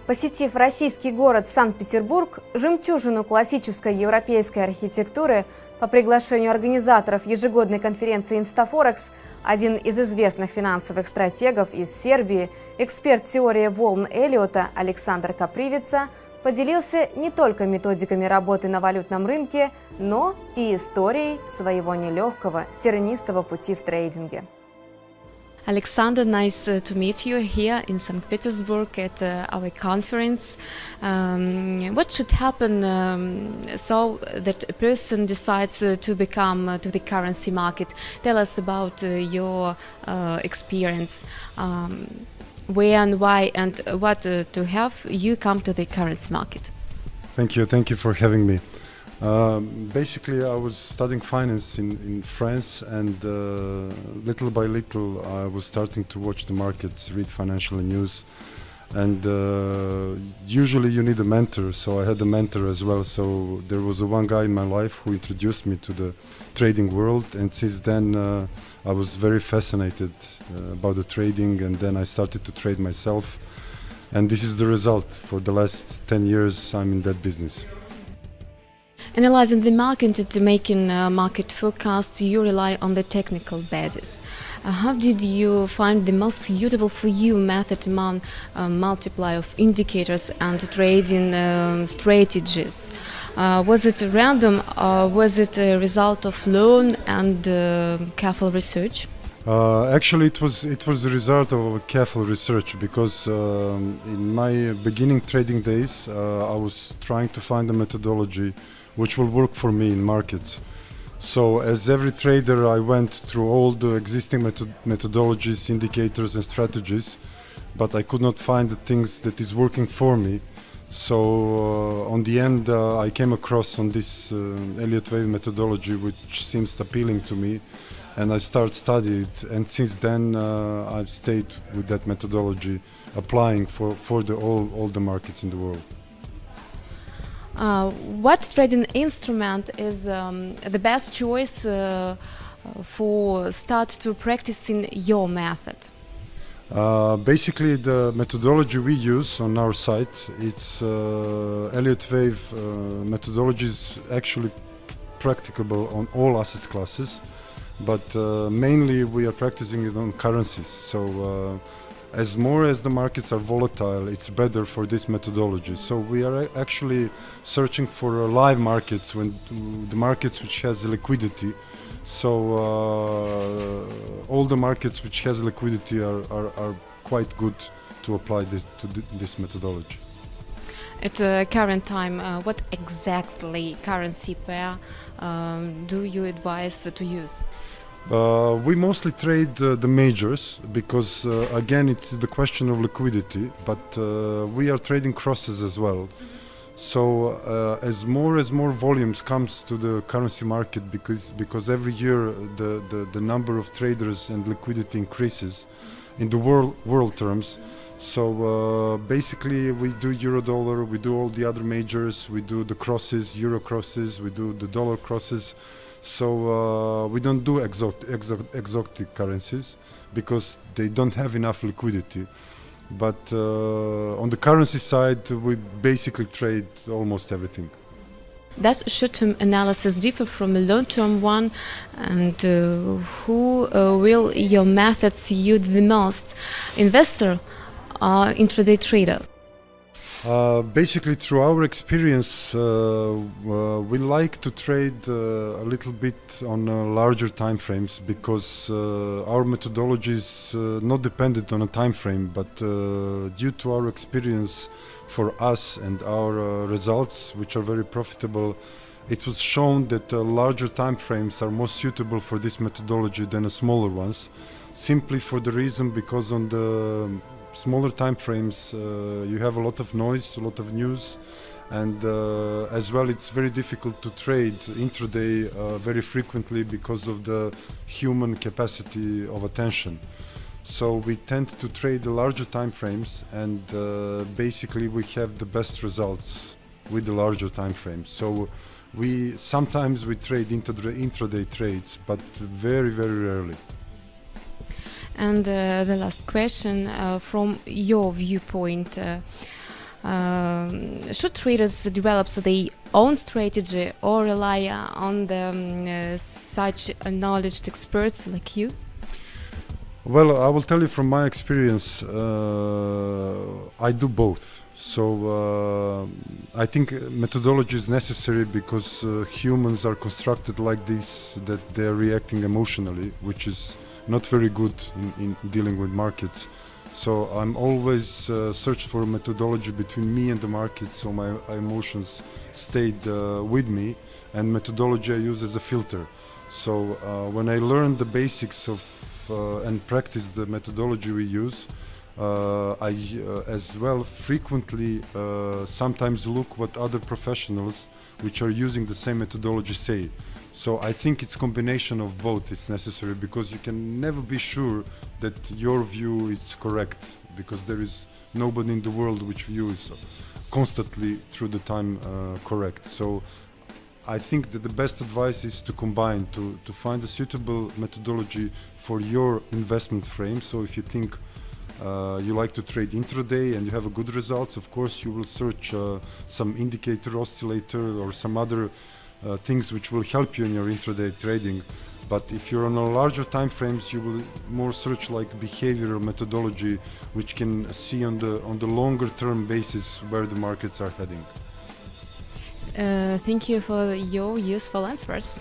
Посетив российский город Санкт-Петербург, жемчужину классической европейской архитектуры, по приглашению организаторов ежегодной конференции «ИнстаФорекс», один из известных финансовых стратегов из Сербии, эксперт теории волн Эллиота Александр Копривица, поделился не только методиками работы на валютном рынке, но и историей своего нелегкого, тернистого пути в трейдинге. Alexander, nice to meet you here in St. Petersburg at our conference. What should happen so that a person decides to become to the currency market? Tell us about your experience. Where and why and what to have you come to the currency market? Thank you for having me. Basically, I was studying finance in France, and little by little I was starting to watch the markets, read financial news, and usually you need a mentor, so I had a mentor as well. So there was one guy in my life who introduced me to the trading world, and since then I was very fascinated about the trading, and then I started to trade myself, and this is the result. For the last 10 years I'm in that business. Analyzing the market and making market forecasts, you rely on the technical basis. How did you find the most suitable for you method among multiply of indicators and trading strategies? Was it random or was it a result of learn and careful research? Actually, it was the result of careful research, because in my beginning trading days I was trying to find a methodology which will work for me in markets. So as every trader, I went through all the existing methodologies, indicators and strategies, but I could not find the things that is working for me. So on the end I came across on this Elliott wave methodology, which seems appealing to me, and I started studying it, and since then I've stayed with that methodology, applying for all the markets in the world. What trading instrument is the best choice for start to practicing your method? Basically, the methodology we use on our site, it's Elliott wave methodology is actually practicable on all assets classes, but mainly we are practicing it on currencies. So as more as the markets are volatile, it's better for this methodology. So we are actually searching for live markets, when the markets which has liquidity. So all the markets which has liquidity are quite good to apply this methodology. At current time, what exactly currency pair do you advise to use? We mostly trade the majors, because again it's the question of liquidity, but we are trading crosses as well. So as more volumes comes to the currency market, because every year the number of traders and liquidity increases in the world terms. So basically we do euro dollar, we do all the other majors, we do the crosses, euro crosses, we do the dollar crosses. So we don't do exotic currencies, because they don't have enough liquidity. But on the currency side, we basically trade almost everything. Does short-term analysis differ from a long-term one, and who will your method suit the most, investor or intraday trader? Basically, through our experience, we like to trade a little bit on larger time frames, because our methodology is not dependent on a time frame, but due to our experience for us and our results, which are very profitable, it was shown that larger time frames are more suitable for this methodology than smaller ones, simply for the reason because on the smaller time frames you have a lot of noise, a lot of news, and as well it's very difficult to trade intraday very frequently because of the human capacity of attention. So we tend to trade the larger time frames, and basically we have the best results with the larger time frames. So sometimes we trade intraday trades, but very rarely. And the last question, from your viewpoint, Should traders develop their own strategy or rely on such acknowledged experts like you? Well, I will tell you from my experience, I do both. So I think methodology is necessary because humans are constructed like this, that they are reacting emotionally, which is not very good in dealing with markets. So I'm always search for a methodology between me and the market, so my emotions stayed with me, and methodology I use as a filter. So when I learned the basics of and practice the methodology we use, I as well frequently sometimes look what other professionals which are using the same methodology say. So I think it's combination of both is necessary, because you can never be sure that your view is correct, because there is nobody in the world which view is constantly through the time correct. So I think that the best advice is to combine, to find a suitable methodology for your investment frame. So if you think you like to trade intraday and you have a good results, of course you will search some indicator oscillator or some other things which will help you in your intraday trading. But if you're on a larger time frames, you will more search like behavioral methodology, which can see on the longer term basis where the markets are heading. Thank you for your useful answers.